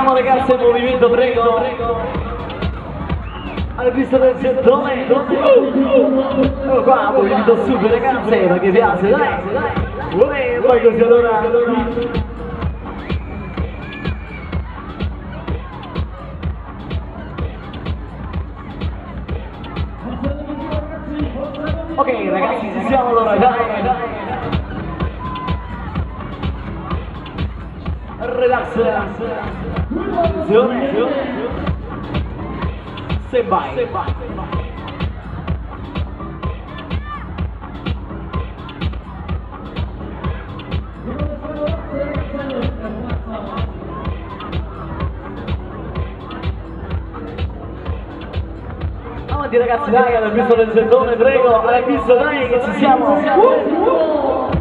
siamo ragazzi, il movimento, prego. Alla pista del gettone. Ecco qua, movimento super ragazzi, ma che piace, dai. Poi così allora. Ok ragazzi, ci siamo allora, dai. Relax. Attenzione. Stand by. Avanti ragazzi, dai, alla pista del gettone, prego, alla pista dai che ci siamo.